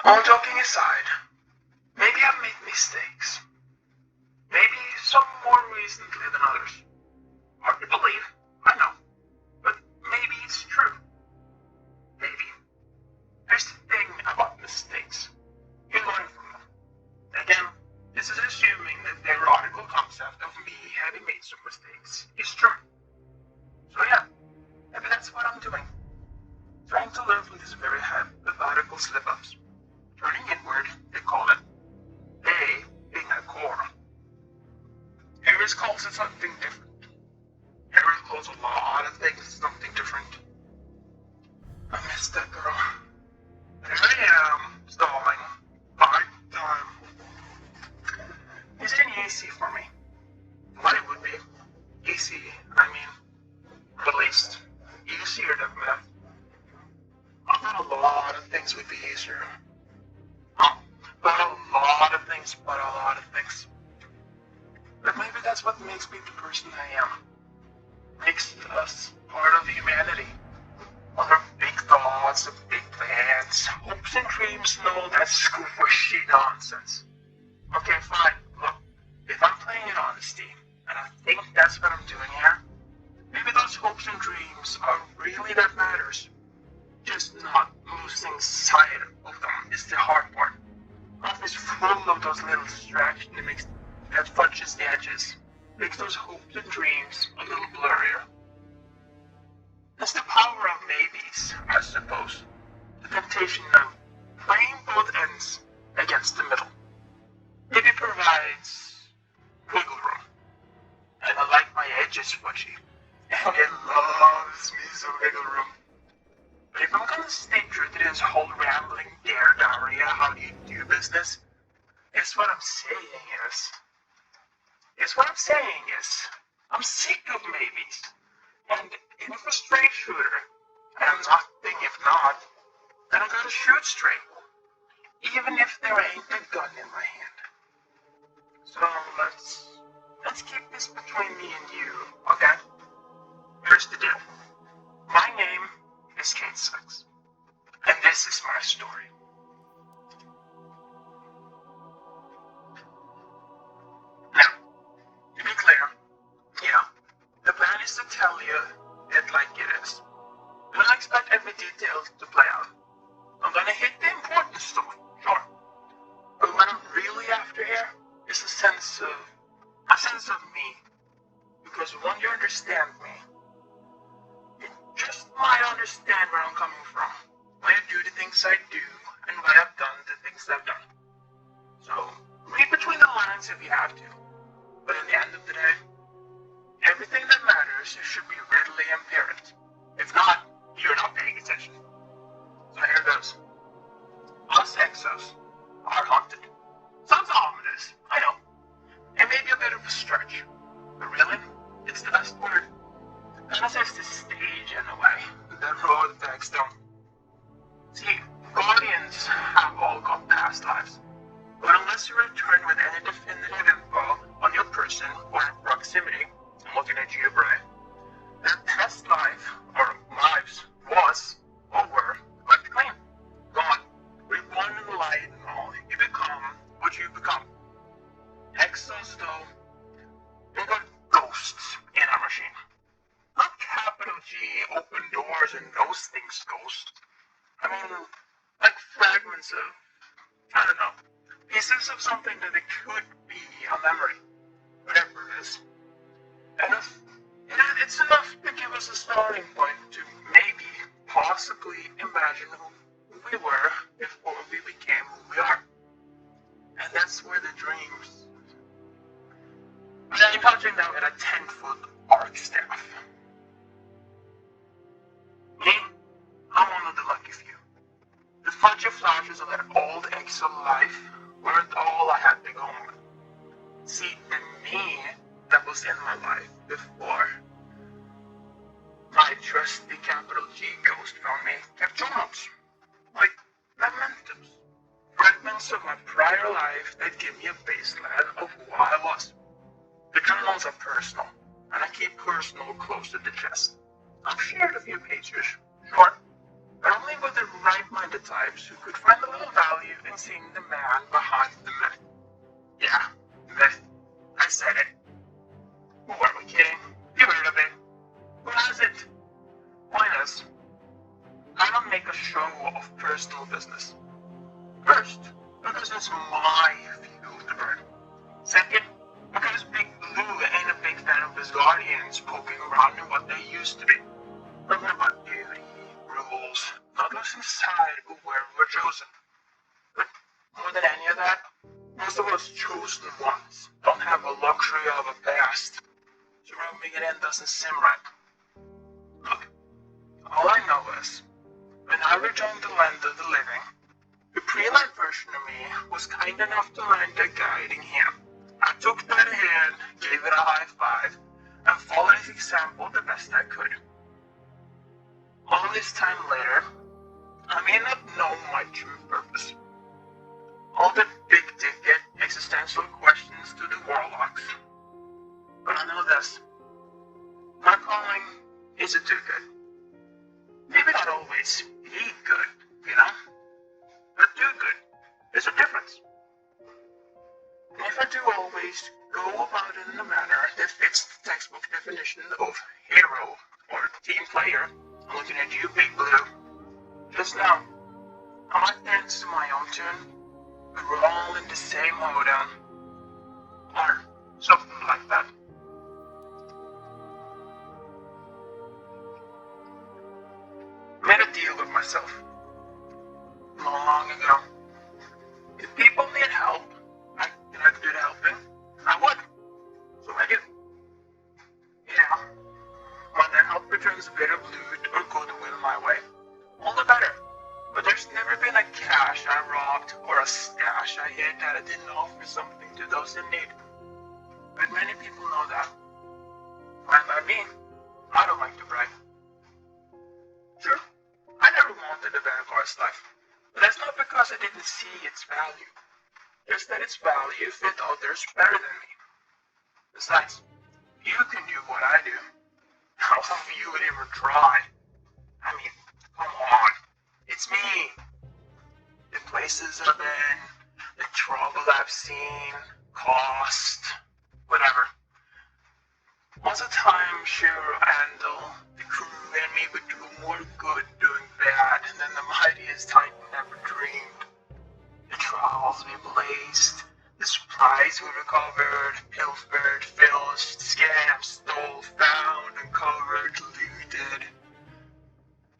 All joking aside, maybe I've made mistakes. Maybe some more recently than others. Hard to believe, I know. But maybe it's true. Maybe. Here's the thing about mistakes. You learn from them. Again, this is assuming that the theoretical concept of me having made some mistakes is true. So yeah, maybe that's what I'm doing. Trying to learn from these very hypothetical slip-ups. Turning inward, they call it. They being a core. Harris calls it something different. Harris calls a lot of things something different. I missed that girl. Here I am, stalling. Hard time. This ain't easy for me. What it would be. Easy, I mean, at least, easier than math. I thought a lot of things would be easier. But a lot of things, But maybe that's what makes me the person I am. Makes us part of humanity. Other big thoughts and big plans, hopes and dreams and all that squishy nonsense. Okay, fine. Look, if I'm playing in honesty, and I think that's what I'm doing here, maybe those hopes and dreams are really that matters. Just not losing sight of them is the hard part. Life is full of those little distractions that fudges the edges, makes those hopes and dreams a little blurrier. That's the power of maybes, I suppose. The temptation of playing both ends against the middle. Maybe provides wiggle room. And I like my edges fudgy. And it loves me some wiggle room. But if I'm gonna stay true to this whole rambling dare diarrhea, how do you do business? What I'm saying is, I'm sick of maybes. And in a straight shooter, I'm nothing if not, then I gotta shoot straight. Even if there ain't a gun in my hand. So let's keep this between me and you, okay? Here's the deal. My name is Cayde, and this is my story. Now, to be clear, yeah, the plan is to tell you it like it is. I don't expect every detail to play out. I'm gonna hit the important stuff, sure. But what I'm really after here is a sense of me. Because when you understand me, you just might understand where I'm coming from. Why I do the things I do, and why I've done the things I've done. So, read between the lines if you have to. But in the end of the day, everything that matters should be readily apparent. If not, you're not paying attention. So here goes. Us exos are haunted. Sounds ominous, I know. It may be a bit of a stretch. But really, it's the best word. That sets the stage in a way. The road backs down. See, guardians have all got past lives. But unless you return with any definitive info on your person or proximity, I'm looking at you, Brian, that past life, or lives, was, or were, wiped clean. Gone. With one light and all, you become what you become. Exos, though, they got ghosts in our machine. Not capital G, open doors and those things ghost. I mean, like fragments of, I don't know, pieces of something that it could be a memory. Whatever it is. It's enough to give us a starting point to maybe, possibly imagine who we were before we became who we are. And that's where the dreams. I'm touching now at a 10-foot arc staff. Me, I'm one of the lucky few. The fudgy flashes of that old exo life weren't all I had to go on. See, the me that was in my life before my trusty capital G ghost found me kept journals. Like mementos. Fragments of my prior life that give me a baseline of who I was. The journals are personal, and I keep personal close to the chest. I've shared a few pages, sure, but only with the right-minded types who could find a little value in seeing the man behind the myth. Yeah, myth. I said it. Who are we kidding? You heard of it. Who hasn't? Point is, I don't make a show of personal business. First, because it's my view of the bird. Second, because Big Blue ain't a big fan of his guardians poking around in what they used to be. Talking about duty, rules, not losing sight of where we're chosen. But more than any of that, most of us chosen ones don't have the luxury of a past. So rubbing it in doesn't seem right. Look, all I know is, when I rejoined the land of the living, the pre-life version of me was kind enough to lend a guiding hand. I took that hand, gave it a high five, and followed his example the best I could. All this time later, I may not know my true purpose. All the big-ticket existential questions to the warlocks. But I know this. My calling isn't too good. Maybe not always be good, you know? But do good. There's a difference. And if I do always go about it in a manner that fits the textbook definition of hero or team player, I'm looking at you, Big Blue. Just know, I might dance to my own tune, but we're all in the same hoedown. Or something like that. Made a deal with myself. Not long ago. If people need help, I could do the helping, I would. So I do. Yeah. When that help returns a bit of loot or goodwill my way, all the better. But there's never been a cache I robbed or a stash I hid that I didn't offer something to those in need. But many people know that. Fine by me. I don't like to brag. Sure, I never wanted a vanguard's life. But that's not because I didn't see its value. Just that its value fit others better than me. Besides, you can do what I do. How have you would ever try? I mean, come on. It's me. The places I've been, the trouble I've seen, cost, whatever. Most of the time, sure, Andal, the crew and me would do more good doing bad than the mightiest Titan ever dreamed. The trials we blazed, the supplies we recovered, pilfered, filched, scammed, stole, found, uncovered, looted.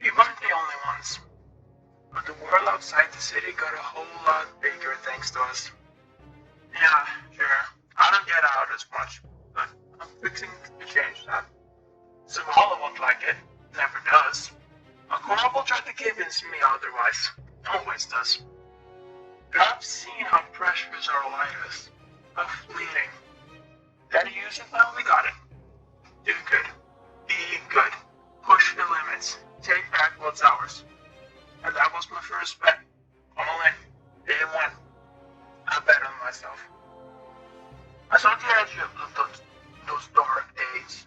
We weren't the only ones, but the world outside the city got a whole lot bigger thanks to us. Yeah, sure, I don't get out as much, but I'm fixing to change that. Zavala won't like it, never does. Corporal tried to convince me otherwise, always does. But I've seen how precious our light is, how fleeting. Gotta use it while we got it. Do good, be good, push the limits, take back what's ours. And that was my first bet. All in, day one. I bet on myself. I saw the edge of those dark days.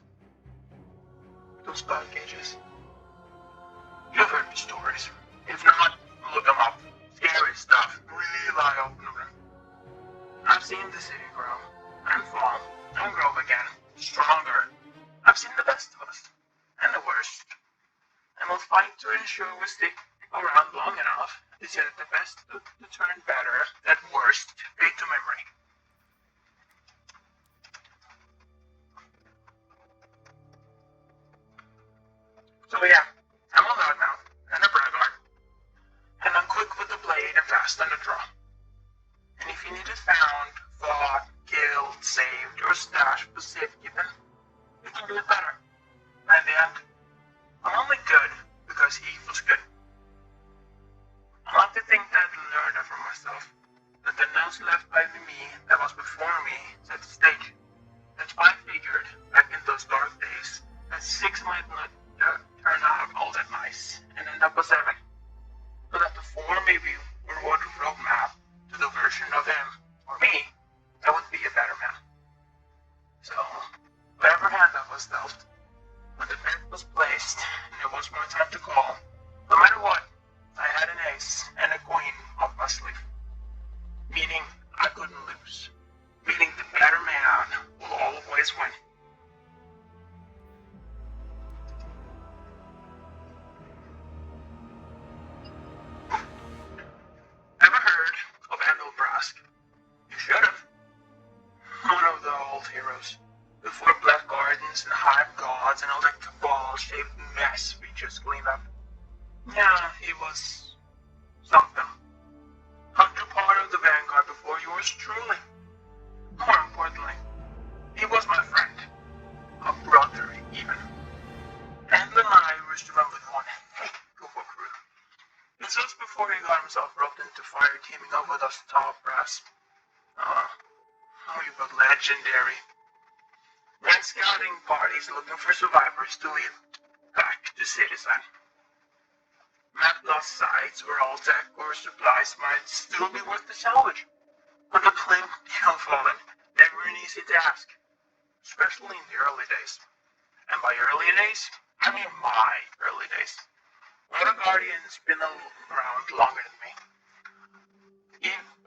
Those dark ages. You've heard the stories. If not, look them up. Scary stuff. Really eye-opener. I've seen the city grow. And fall. And grow again. Stronger. I've seen the best of us. And the worst. And we'll fight to ensure we stick around long enough to see that the best to turn better, that worst fade to memory. So yeah, I'm a loudmouth and a braggart, and I'm quick with the blade and fast on the draw. And if you need it found, fought, killed, saved, or stashed for safekeeping, you can do it better. And in the end, I'm only good because he was good. I like to think that I learned that from myself, that the notes left by me that was before me set the stage. That's why I figured, back in those dark days, that 6 might not turn out all that nice and end up a 7. So that the 4 maybe were what roadmap to the version of him, or me, that would be a better man. So, whatever hand I was dealt, when the bet was placed and it was my time to call, no matter what, I had an ace mess we just cleaned up. Yeah, he was something. Hunter part of the vanguard before yours truly. More importantly, he was my friend. A brother, even. And then I used to run with one heck of a crew. This was before he got himself roped into fire teaming up with us top brass. We were legendary. Ran scouting parties looking for survivors to lead back to Citizen. Mapped lost sites where all tech or supplies might still be worth the salvage. But the plenty of fallen, never an easy task, especially in the early days. And by early days, I mean my early days. A lot of Guardians been around longer than me.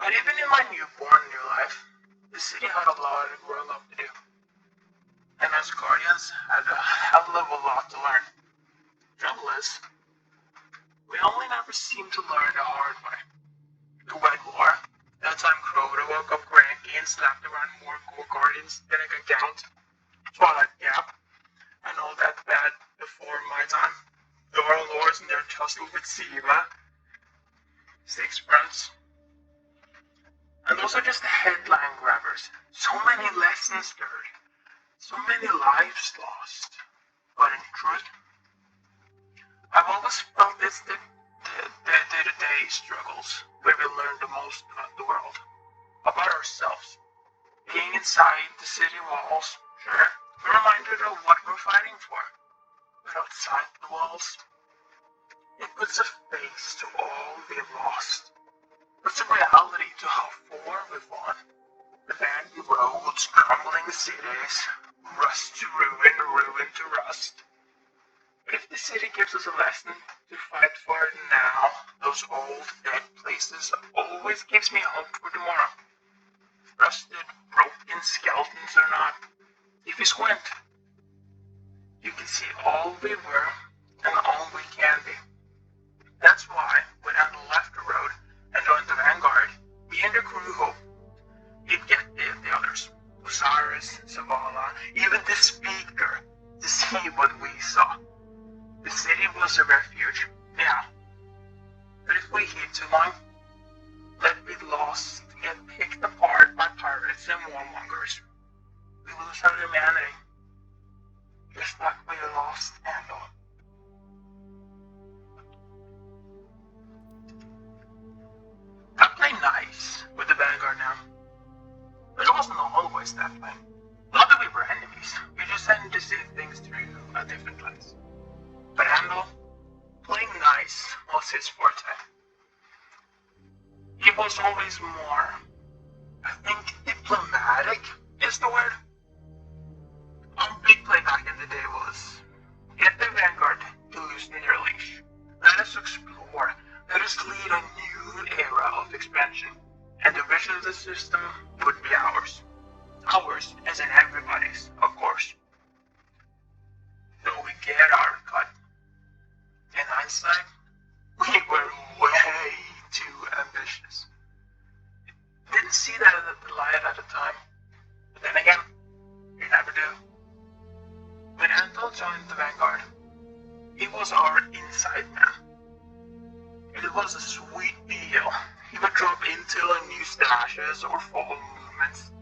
But even in my newborn new life, the city had a lot of growing up to do. And us Guardians had a hell of a lot to learn. Trouble is, we only never seemed to learn the hard way. The Wet War, that time Crota woke up cranky and slapped around more core Guardians than I could count. Twilight Gap, and all that bad before my time. The Warlords and their tussle with Siva. Six fronts. And those are just the headline grabbers. So many lessons learned. So many lives lost. But in truth, I've always felt it's the day-to-day struggles where we learn the most about the world. About ourselves. Being inside the city walls, sure, we're reminded of what we're fighting for. But outside the walls, it puts a face to all we've lost. Puts a reality to how far we've gone. Abandoned roads, crumbling cities, rust to ruin, ruin to rust. But if the city gives us a lesson to fight for now, those old dead places always gives me hope for tomorrow. Rusted, broken skeletons or not, if you squint, you can see all we were and all we can be. That's why, when Anna left the road and joined the vanguard, me and the crew hoped he'd get the others. Osiris, Zavala, even the speaker, to see what we saw. The city was a refuge, yeah. But if we hid too long, let be lost, get picked apart by pirates and warmongers, we lose our humanity. Just like we lost Andor. I play nice with the Vanguard now. But it wasn't always that way. Not that we were enemies, we just tended to see things through a different lens. But Andor, playing nice was his forte. He was always more, I think diplomatic is the word. Our big play back in the day was, get the Vanguard to loosen their leash. Let us explore, let us lead a new era of expansion, and the vision of the system would be ours. Ours as in everybody's, of course. So we get our cut. In hindsight, we were way too ambitious. Didn't see that in the light at the time, but then again, you never do. When Anton joined the Vanguard, he was our inside man. It was a sweet deal. He would drop intel on new stashes or follow movements,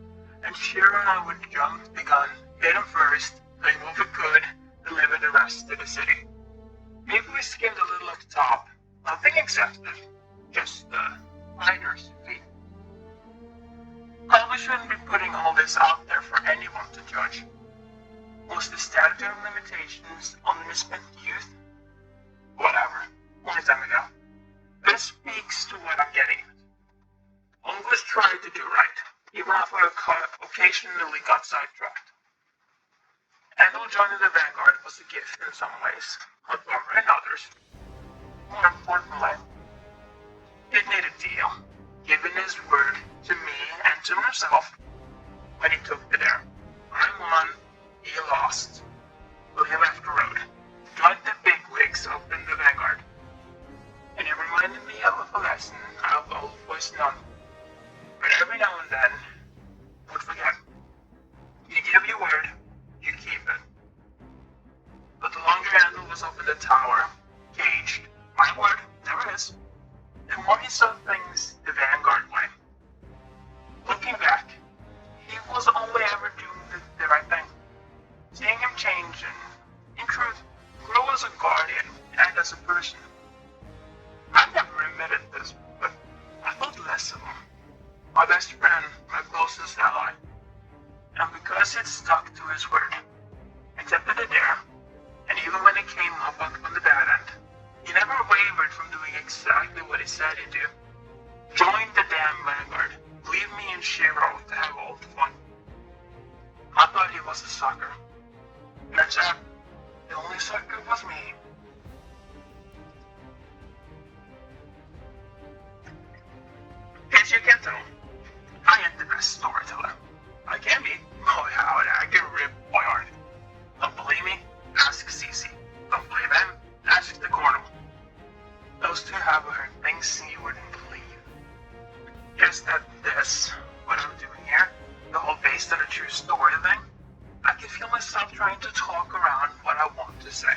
and Shira and I would jump the gun, get him first, claim what we could, deliver the rest to the city. Maybe we skimmed a little at the top, nothing excessive, just fighter's feet. Probably shouldn't be putting all this out there for anyone to judge. Was the statute of limitations on misspent youth? Whatever, long time ago. This speaks to what I'm getting at. Always tried to do right, even if I occasionally got sidetracked. Andor joining the Vanguard was a gift in some ways, a bummer in others. More importantly, it made a deal, giving his word to me and to himself when he took the dare. I won, he lost. But he left the road, joined the bigwigs up in the Vanguard. And it reminded me of a lesson I've always known. But every now and then, would forget. You give your word, you keep it. But the longer Andor was up tower, caged. My word, never is. The more he saw things the Vanguard way. Looking back, he was only ever doing the right thing. Seeing him change and, in truth, grow as a guardian and as a person. I never admitted this, but I thought less of him. My best friend, my closest ally. And because he'd stuck to his word, accepted the dare, and even when it came up on the bad end, he never wavered from doing exactly what he said he'd do. Join the damn Vanguard. Leave me and Shiro to have all the fun. I thought he was a sucker. Turns out, the only sucker was me. As you can tell, I ain't the best storyteller. I can be. Oh, howdy, I can rip my heart. Don't believe me? Ask Cece. Don't believe him? Ask the Colonel. Those two have heard things you wouldn't believe. Just that this, what I'm doing here, the whole based on a true story thing, I can feel myself trying to talk around what I want to say.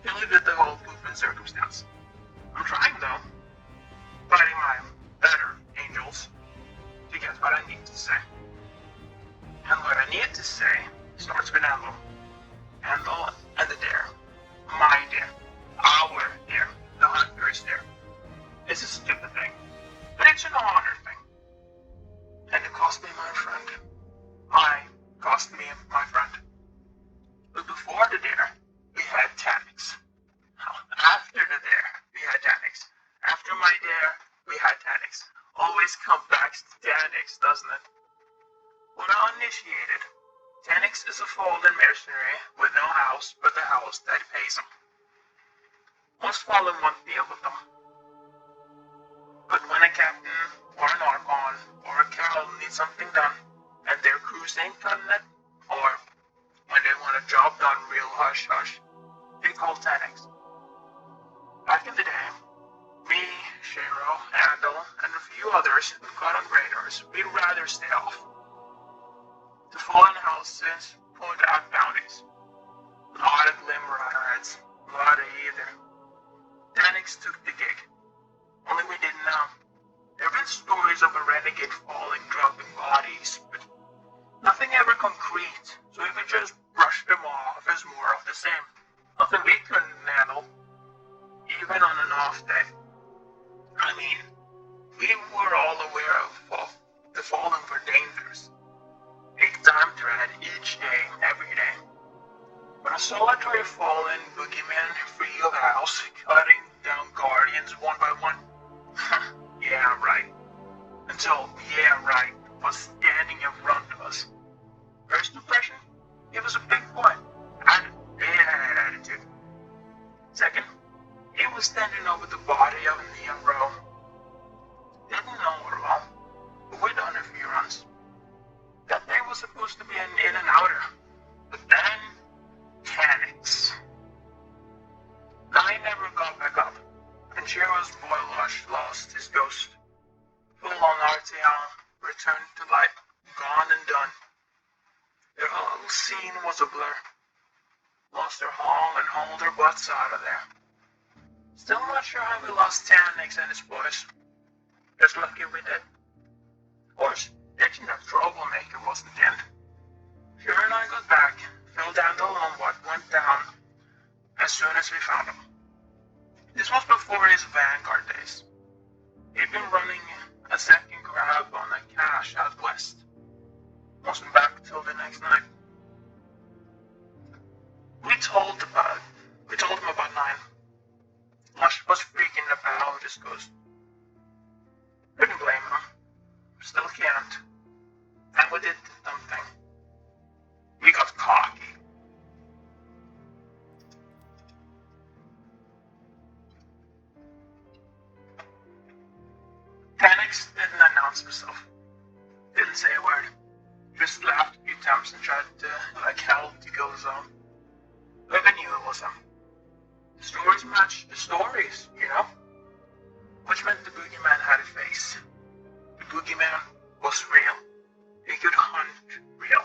Really with the whole movement circumstance. I'm trying though. Fighting my better angels to get what I need to say. And what I need to say starts with Handle. Handle and the dare. My dare. Our dare. The hunter's dare. It's a stupid thing. But it's an honor thing. And it cost me my friend. Cost me my friend. But before the dare, we had Tanix. After the dare, we had Tanix. After my dare, we had Tanix. Always come back to Tanix, doesn't it? When uninitiated, Tanix is a fallen mercenary with no house but the house that pays him. Most fallen won't deal with them. But when a captain, or an archon, or a carol needs something done, and their crews ain't cutting it, or when they want a job done real hush-hush, they call Tanix. Back in the day, me, Shiro, Handel, and a few others who got on radars, we'd rather stay off. The fallen houses point out bounties. Not a glimmer on our heads, not either. Tanix took the gig. Only we didn't know. There have been stories of a renegade falling, dropping bodies, but nothing ever concrete, so we could just brush them off as more of the same. Nothing we couldn't handle, even on an off day. I mean, we were all aware of the fallen were dangerous. Big time threat each day, every day. But a solitary fallen boogeyman free of house, cutting down guardians one by one. Yeah, right. Until yeah, right was standing in front of us. First impression, he was a big boy. Had a bad attitude. Second, he was standing over the body of Neon Row. Didn't know her well, but we'd done a few runs. That day was supposed to be an in and outer, but then Tanix. I never got back up, and Shiro's boy Lush lost his ghost. Full on RTL, returned to life, gone and done. Their whole scene was a blur. Lost their haul and hauled their butts out of there. Still not sure how we lost Tanix and his boys. Just lucky we did. Of course, ditching that troublemaker wasn't the end. Shiro and I got back, filled down on what went down as soon as we found him. This was before his Vanguard days. He'd been running a second grab on a cache out west. Wasn't back till the next night. We told him about 9. Lush was freaking about his ghost. Couldn't blame him. Still can't. And we did the dumb thing. We got cocky. Tanix didn't announce himself. Didn't say a word. Just laughed a few times and tried to, like hell, to go his own. But I knew it was him. The stories matched the stories, you know? Which meant the boogeyman had a face. The boogeyman was real. He could hunt real.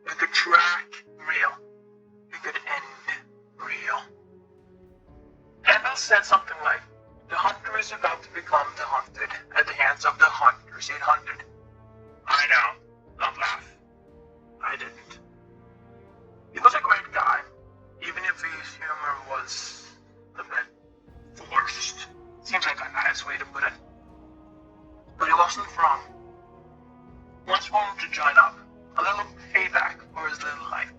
He could track real. He could end real. once said something like, "The hunter is about to become the hunted at the hands of the hunters it hunted." I know, don't laugh. I didn't. He was a great guy, even if his humor was a bit forced. Seems like a nice way to put it. But he wasn't wrong. Once wanted to join up, a little payback for his little life.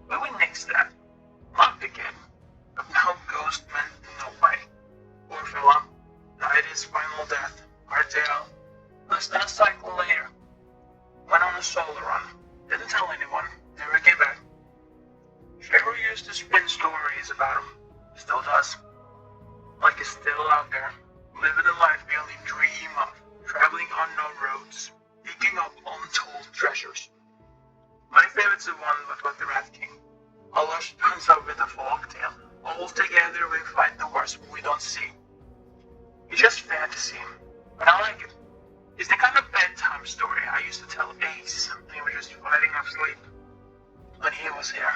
But we nixed that. Not the kid. But no ghost meant no way. Poor fella. Died his final death, RTL. Less than a cycle later. Went on a solo run. Didn't tell anyone. Never came back. Cheryl used to spin stories about him. Still does. Like he's still out there. Living the life we only dream of. Traveling unknown roads. Digging up untold treasures. My favorite's the one about the Rat King. A lush turns up with a folk tale. All together we fight the wars we don't see. It's just fantasy, but I like it. It's the kind of bedtime story I used to tell Ace when he was just fighting off sleep. When he was here.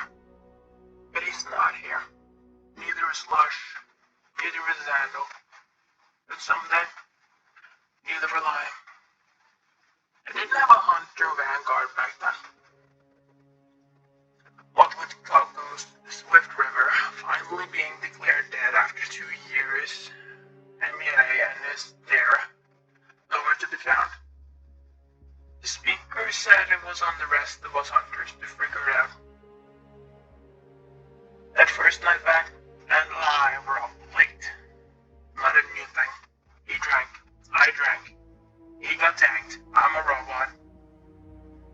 But he's not here. Neither is Lush. Neither is Xando. But someday, neither will I. I didn't have a hunter vanguard back then. What with Coco's Swift River finally being declared dead after 2 years, MEA and is there, nowhere to be found. The speaker said it was on the rest of us hunters to figure it out. That first night back, and I were up late. Not a new thing. He drank, I drank. He got tanked, I'm a robot.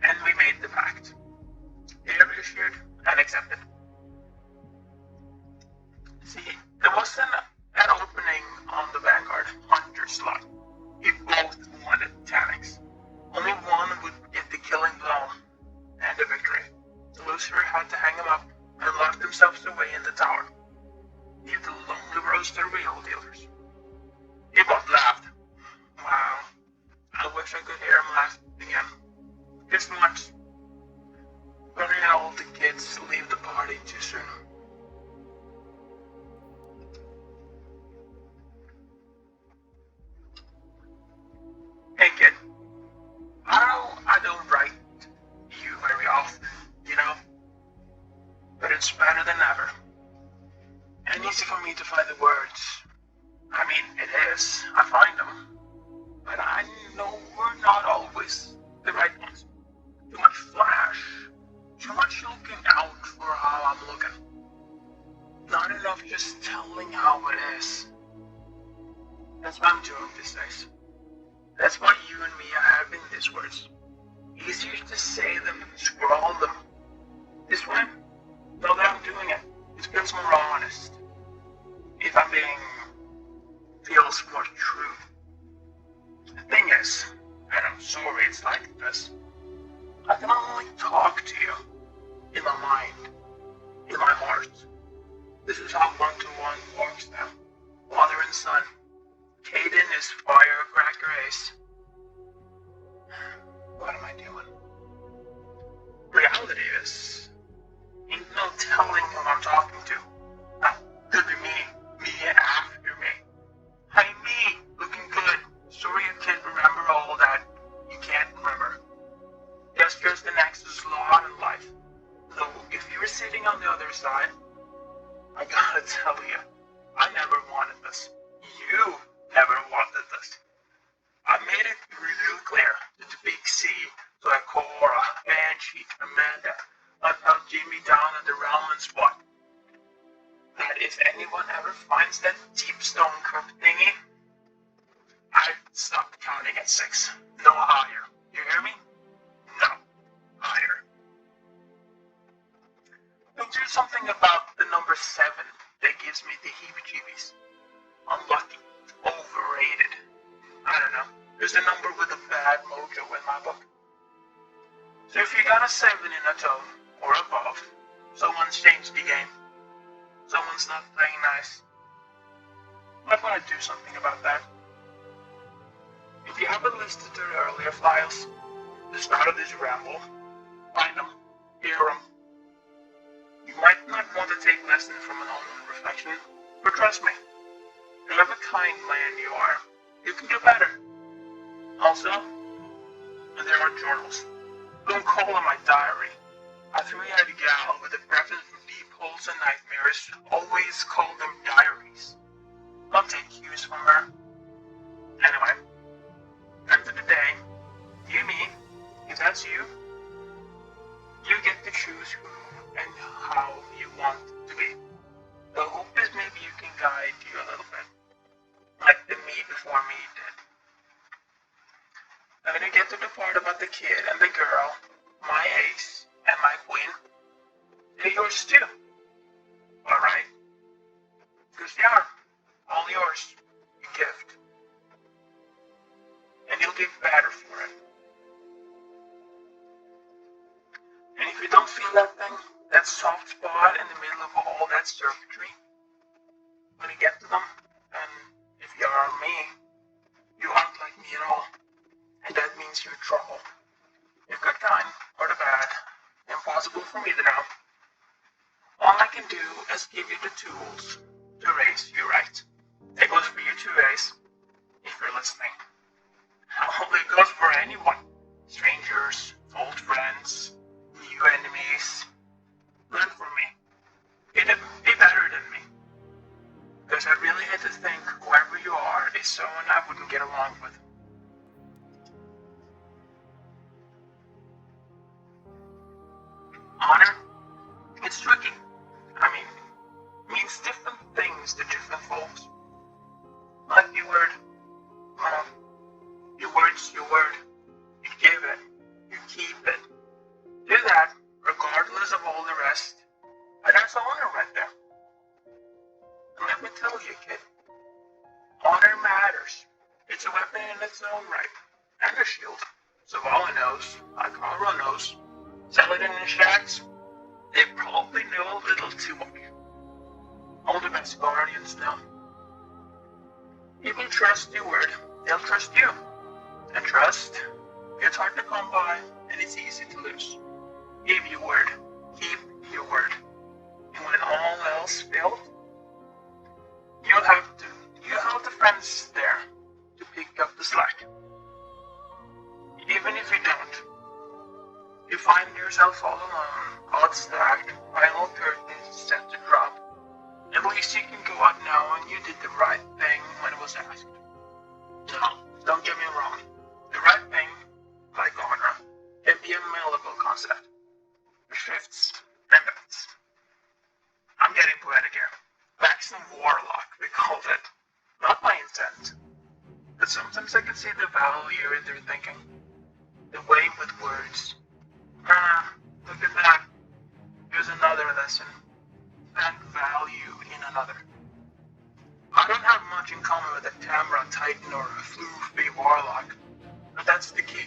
And we made the pact. Deal issued and accepted. See, there wasn't an opening on the Vanguard Hunter slot. We both wanted tanks. Only one would get the killing blow and the victory. The loser had to hang him up and lock themselves away in the tower. Leave the lonely roads to real dealers. He both laughed. Wow. I wish I could hear him laugh again. Just once. Funny how all the kids leave the party too soon. Hey kid. I don't write you very often, you know? But it's better than ever. And easy for me to find the words. I mean, it is. I find them. But I know we're not always the right ones. Too much flash. Too much looking out for how I'm looking. Not enough just telling how it is. That's what I'm doing these days. That's why you and me are having these words. Easier to say them than scrawl them. This way, now that I'm doing it, it feels more honest. If I'm being, feels more true. The thing is, and I'm sorry it's like this, I can only talk to you in my mind, in my heart. This is how one-to-one works now. Father and son. Cayde is firecracker ace. What am I doing? Reality is, ain't no telling who I'm talking to. Could be me after me. Hey me, looking good. Sorry you can't remember all that you can't remember. Gesture's the nexus law in life. So if you were sitting on the other side, I gotta tell you, I never wanted this. You never wanted this. I made it real clear to the big C, to Cora, Banshee, Amanda, I found Jimmy down at the ramen spot. That if anyone ever finds that deep stone crypt thingy, I'd stop counting at 6. No higher. You hear me? No. Higher. There's something about the number 7 that gives me the heebie-jeebies. Unlucky. Overrated. I don't know. There's a number with a bad mojo in my book. So if you got a 7 in a toe, or above, someone's changed the game. Someone's not playing nice. Might want to do something about that. If you haven't listened to the earlier files, the start of this ramble, find them, hear them. You might not want to take lessons from an own reflection, but trust me, However kind man you are, you can do better. Also, there are journals. Don't call them my diary. A three-eyed gal with a preference for deep holes and nightmares always called them diaries. Don't take cues from her. Anyway, end of the day, you me, if that's you, you get to choose who and how you want to be. The hope is maybe you can guide you a little bit, like the me before me did. And when you get to the part about the kid and the girl, my ace and my queen, they're yours too. Alright? Because they are all yours. A gift. And you'll get better for it. And if you don't feel that thing, that soft spot in the middle of all that circuitry, when you get to them, and if you are me, you aren't like me at all. And that means you're trouble. The good kind, or the bad, impossible for me to know. All I can do is give you the tools to raise you right. It goes for you too, Ace, if you're listening. It goes for anyone. Strangers, old friends, new enemies. Learn from me. Be better than me. Because I really hate to think whoever you are is someone I wouldn't get along with. Honor? It's tricky. Means different things to different folks. Like your word. Well, your word's your word. You give it. You keep it. Do that, regardless of all the rest. And that's honor right there. And let me tell you, kid. Honor matters. It's a weapon in its own right. And a shield. So Vala knows, like Ara knows. Saladin and Shax, they probably know a little too much. All the best guardians know. People trust your word, they'll trust you. And trust, it's hard to come by, and it's easy to lose. Give your word, keep your word. And when all else fails, you have the friends there to pick up the slack. Even if you don't, you find yourself all alone, odds stacked, final curtains set to drop. At least you can go out knowing you did the right thing when it was asked. No, don't get me wrong. The right thing, like honor, can be a malleable concept. Shifts and bends. I'm getting poetic here. Vax and Warlock, we called it. Not my intent. But sometimes I can see the value in their thinking. The way with words. Look at that. Here's another lesson. And value in another. I don't have much in common with a Tamra Titan or a Floofy Warlock, but that's the key.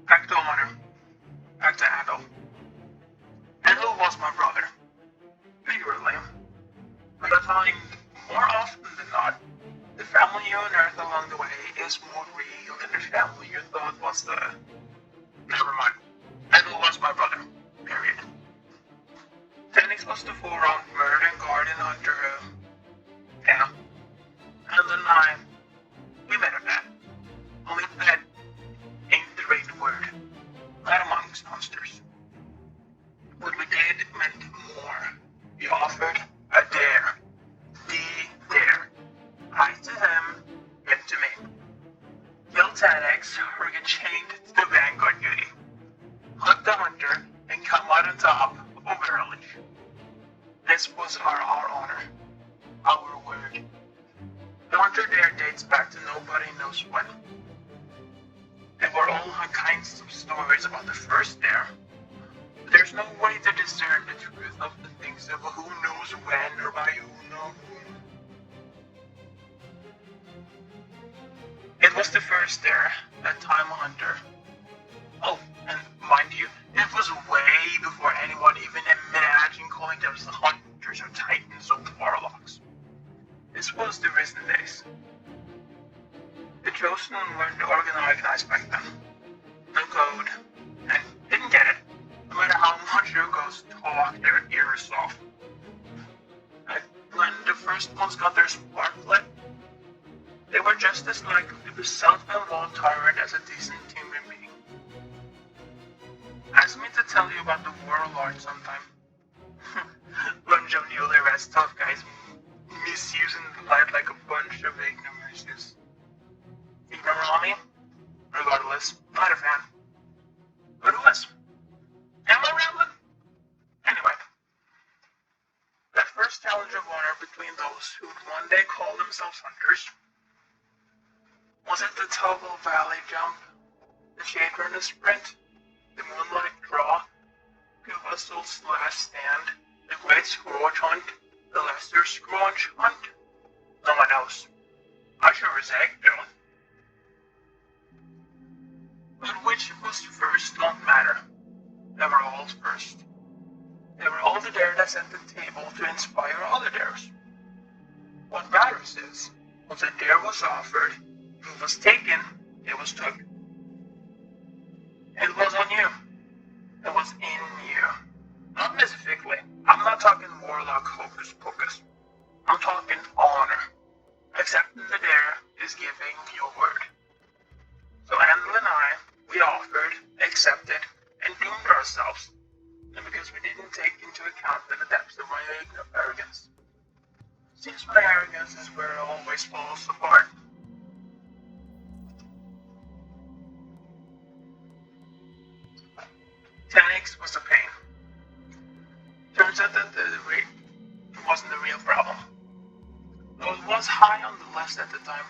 Back to honor. Back to Adol. Adol was my brother. Figuratively. But I find more often than not, the family you unearth along the way is more real than the family you thought was the... Never mind. Edel was my brother. Period. Tenix was the four-armed murder and guardian hunter who... Yeah. And then we met a pet. Only pet ain't the right word. Not amongst monsters. What we did meant more. We offered a dare. The dare. I to him, him to me. Kill 10x or get chained to the vanguard duty. Hunt the hunter and come out on top of a village. This was our honor. Our word. The hunter dare dates back to nobody knows when. There were all kinds of stories about the first dare. But there's no way to discern the truth of the things of who knows when or by who knows whom. It was the first dare, that time hunter. Oh, and mind you, it was way before anyone even imagined calling them hunters or titans or warlocks. This was the risen days. The chosen weren't organized back then. No code, and didn't get it, no matter how much you self-involved tyrant as a decent human being. Ask me to tell you about the warlord sometime. Bunch of newly arrested tough guys misusing the light like a bunch of ignoramuses. You remember me? Regardless, not a fan. But who was? Am I rambling? Anyway, that first challenge of honor between those who would one day call themselves hunters. Was it the Toggle Valley jump, the Shade Runner sprint, the Moonlight draw, Cuvassel's last stand, the Great Scrooge hunt, the Lester Scrooge hunt? No one knows. I sure as heck don't. But which was first don't matter. They were all first. They were all the dare that set the table to inspire other dares. What matters is, once a dare was offered, if it was taken, it was took. It was on you. It was in you. Not specifically. I'm not talking warlock hocus pocus. I'm talking honor. Accepting the dare is giving your word. So Andel and I, we offered, accepted, and doomed ourselves. And because we didn't take into account the depths of my arrogance. Seems my arrogance is where it always falls apart. 10x was a pain. Turns out that the rate wasn't the real problem. Though it was high on the list at the time.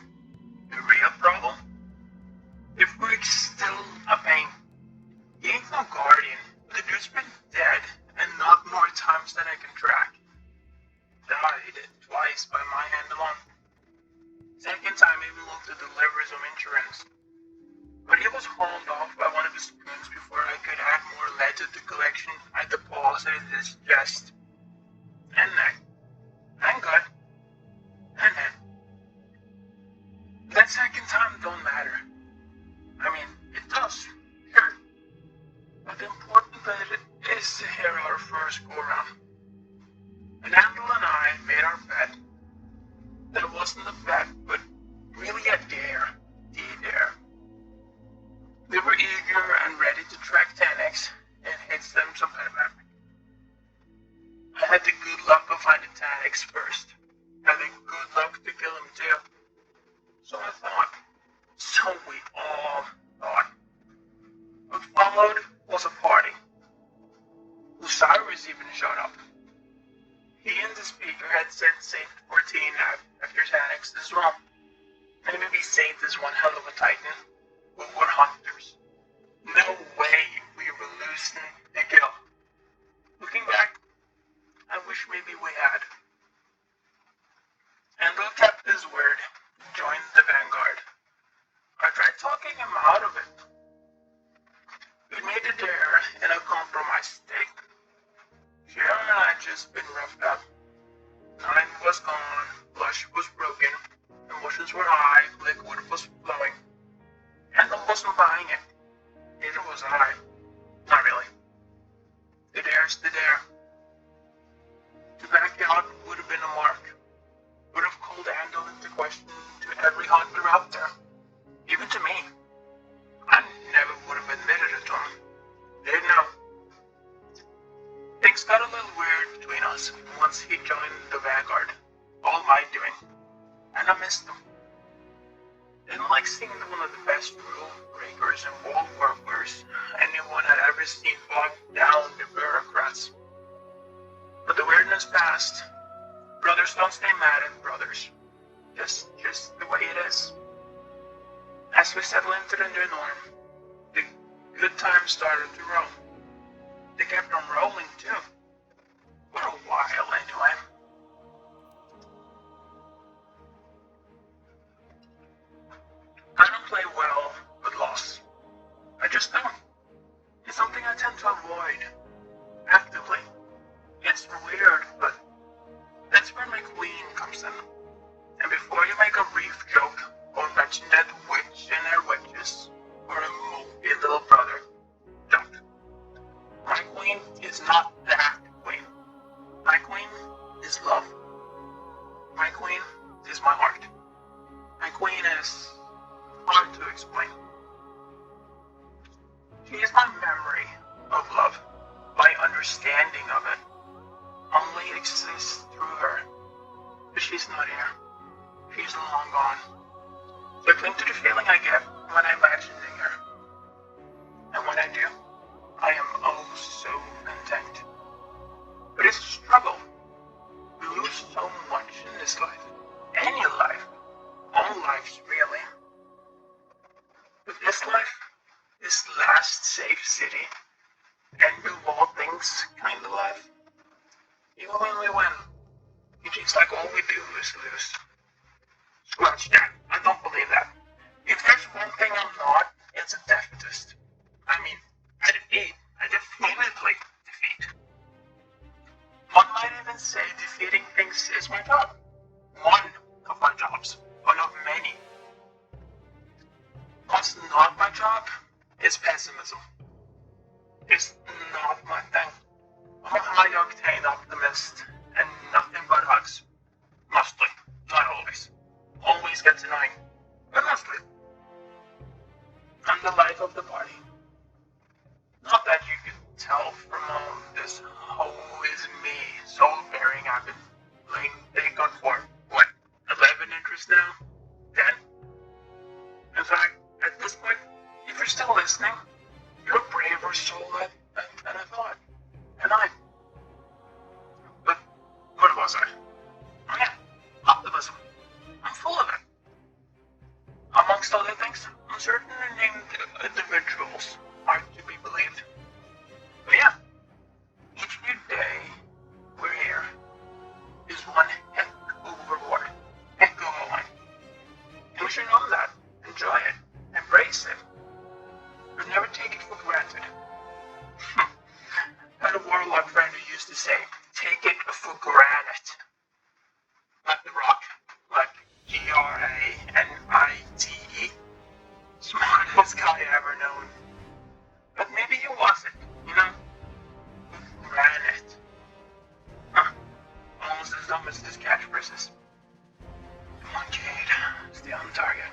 The real problem? The freak's still a pain. He ain't no guardian. The dude's been dead, and not more times than I can track. Died twice by my hand alone. Second time even looked to deliver some insurance. But he was hauled off by one of his goons before I could add more lead to the collection I deposited in his chest. And neck. And gut. And head. That second time don't matter. I mean, it does. Sure. But the important bit is to hear our first go-round. And Andel and I made our bet. That wasn't a bet, but really a dare. The dare. We were eager and ready to track 10x and hit them some payback. I had the good luck of finding 10x first. Had the good luck to kill him too. So I thought. So we all thought. What followed was a party. Osiris even showed up. He and the speaker had sent Saint 14 after 10x as well. Maybe Saint is one hell of a titan. But we're hunters. No way we were losing the kill. Looking back, I wish maybe we had. Andel kept his word and joined the vanguard. I tried talking him out of it. We made a dare in a compromise state. Sharon and I had just been roughed up. Time was gone, blush was broken, emotions were high, liquid was flowing. Andel wasn't buying it. Neither was I. Not really. The dare's the dare. To back out would have been a mark. Would have called Andel into question to every hunter out there. Even to me. I never would have admitted it to him. Didn't know. Things got a little weird between us once he joined the vanguard. All my doing. And I missed him. Didn't like seeing one of the best rule breakers and wall workers anyone had ever seen bogged down the bureaucrats. But the weirdness passed. Brothers don't stay mad at brothers. Just the way it is. As we settle into the new norm, the good times started to roll. They kept on rolling too. For a while anyway. I don't play well with loss. I just don't. It's something I tend to avoid. Actively. It's weird, but that's where my queen comes in. And before you make a brief joke or mention that witch and her witches, or a mopey little brother, don't. My queen is not that queen. My queen is love. My queen is my heart. My queen is my to explain. She is my memory of love. My understanding of it only exists through her. But she's not here. She's long gone. So I cling to the feeling I get when I imagine her. And when I do, I am oh so content. But it's a struggle. We lose so much in this life. Any life. All lives, really. But this life, this last safe city, end of all things kind of life, even when we win, it seems like all we do is lose. Scratch that. I don't believe that. If there's one thing I'm not, it's a defeatist. I mean, I definitely defeat. One might even say defeating things is my job. One of my jobs, one of many. What's not my job is pessimism. It's not my thing. I'm a high-octane optimist, and nothing but hugs. Mostly, not always. Always gets annoying, but mostly. I'm the life of the party. Not that you could tell from all this "oh is me" soul-bearing I've been laying big on for, what, 11 interests now? 10? In fact, at this point, if you're still listening, you're a braver soul than I thought. And But what was I? Oh yeah, optimism. I'm full of it. Amongst other things, certain named individuals are to be believed. But yeah, each new day we're here is one heck of a reward. Heck of a one. And we should know that, enjoy it, embrace it, but never take it for granted. I had a warlock friend who used to say, take it for granted. Like the rock, like Granite. Smartest guy ever known. But maybe he wasn't, you know? Granite. Huh. Almost as dumb as his catchphrases. Come on, Cayde. Stay on target.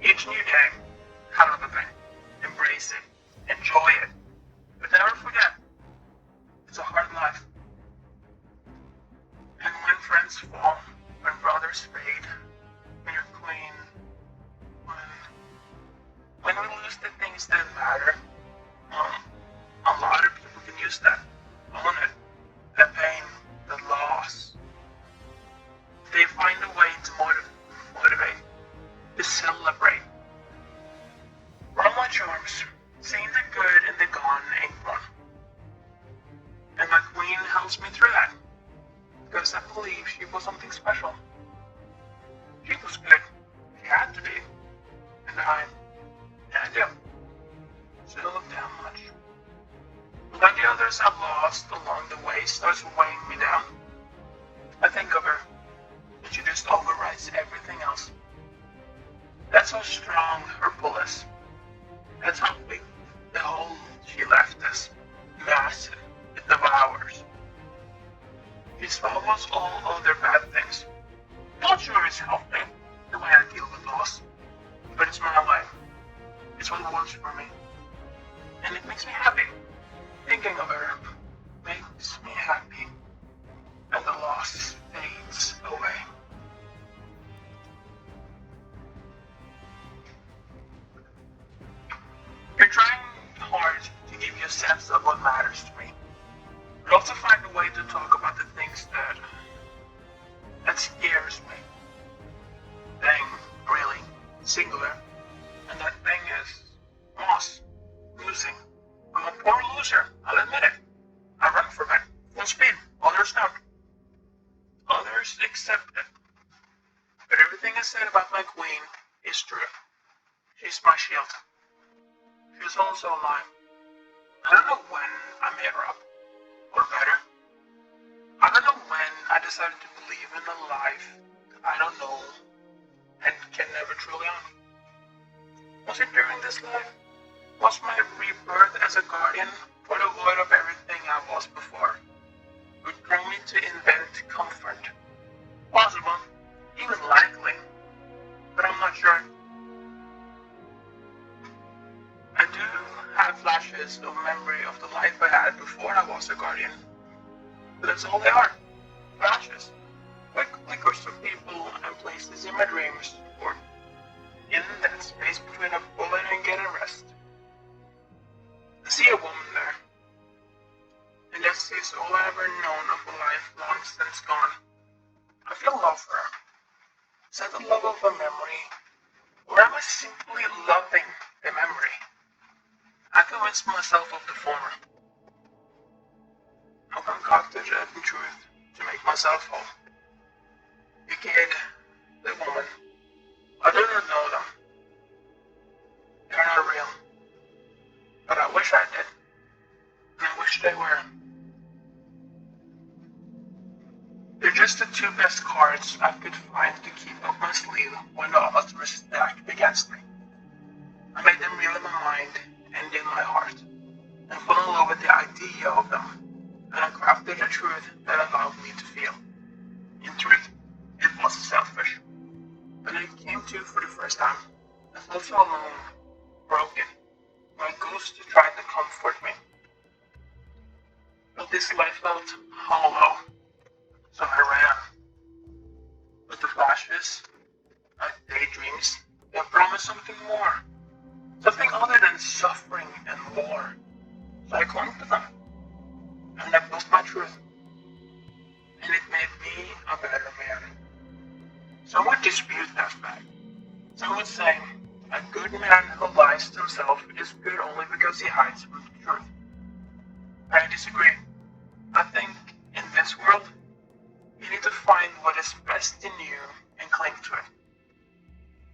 Each new day, have a thing. Embrace it. Enjoy it. But never forget, it's a hard life. And when friends fall, when brothers fade, when you're queen, when we lose the things that matter, a lot of people can use that. Own it. The pain, the loss. They find a way to motivate, to celebrate. Run my charms. Seeing the good and the gone ain't fun. And my queen helps me through that. Because I believe she was something special. She was good. She had to be. And I do. So damn much. When the others I've lost along the way starts weighing me down, I think of her. And she just overrides everything else. That's how strong her pull is. That's how big the hole she left us. Massive. It devours. She swallows all other bad things. Not sure it's healthy, the way I deal with loss. But it's my way. It's what works for me. And it makes me happy. Thinking of her makes me happy. And the loss fades away. You're trying hard to give you a sense of what matters to me. But also find a way to talk about the things that scares me. Thing, really, singular. And that thing is loss, losing. I'm a poor loser, I'll admit it. I run from it, full speed, others don't. Others accept it. But everything I said about my queen is true. She's my shield. She's also alive. I don't know when I made her up, or better. I don't know when I decided to believe in a life I don't know and can never truly own. Was it during this life? Was my rebirth as a guardian for the void of everything I was before? Would bring me to invent comfort. Possible, even likely, but I'm not sure. before I was a guardian. But that's all they are. Flashes. Quick flickers of people and places in my dreams, or in that space between a bullet and getting rest. I see a woman there, and that is all I ever known of a life long since gone. I feel love for her. Is that the love of a memory, or am I simply loving the memory? I convince myself of the former. I concocted it in truth to make myself whole. The kid, the woman, I do not know them. They're not real. But I wish I did. And I wish they were. They're just the two best cards I could find to keep up my sleeve when the odds were stacked against me. I made them real in my mind and in my heart, and fell in love with the idea of them, and I crafted a truth that allowed me to feel. In truth, it was selfish. When it came to for the first time, I felt so alone, broken. My ghost tried to comfort me. But this life felt hollow, so I ran. With the flashes, my daydreams, they promised something more. Something other than suffering and war. So I clung to them. And that was my truth. And it made me a better man. Some would dispute that fact. Some would say, a good man who lies to himself is good only because he hides from the truth. But I disagree. I think in this world, you need to find what is best in you and cling to it.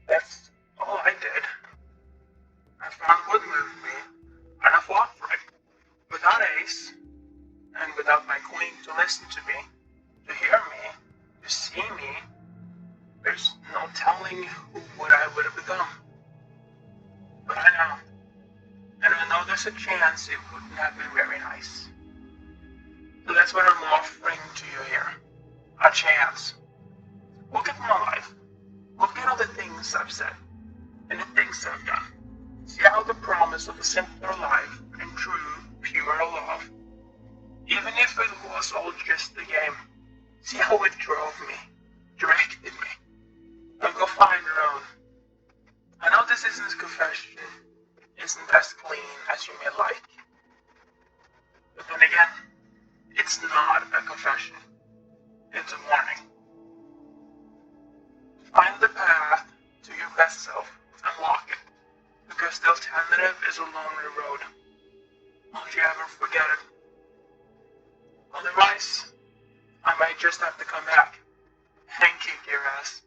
That's all I did. I found what moved me, and I fought for it. Without Ace, and without my queen to listen to me, to hear me, to see me, there's no telling what I would have become. But I know, and I know there's a chance it wouldn't have been very nice. So that's what I'm offering to you here. A chance. Look at my life. Look at all the things I've said, and the things I've done. See how the promise of a simpler life and true, pure love, even if it was all just a game, see how it drove me, directed me. Now go find your own. I know this isn't a confession, isn't as clean as you may like. But then again, it's not a confession, it's a warning. Find the path to your best self and walk it, because the alternative is a lonely road. Won't you ever forget it? Otherwise, I might just have to come back and kick your ass.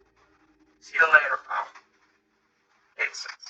See you later, pal. 8-6.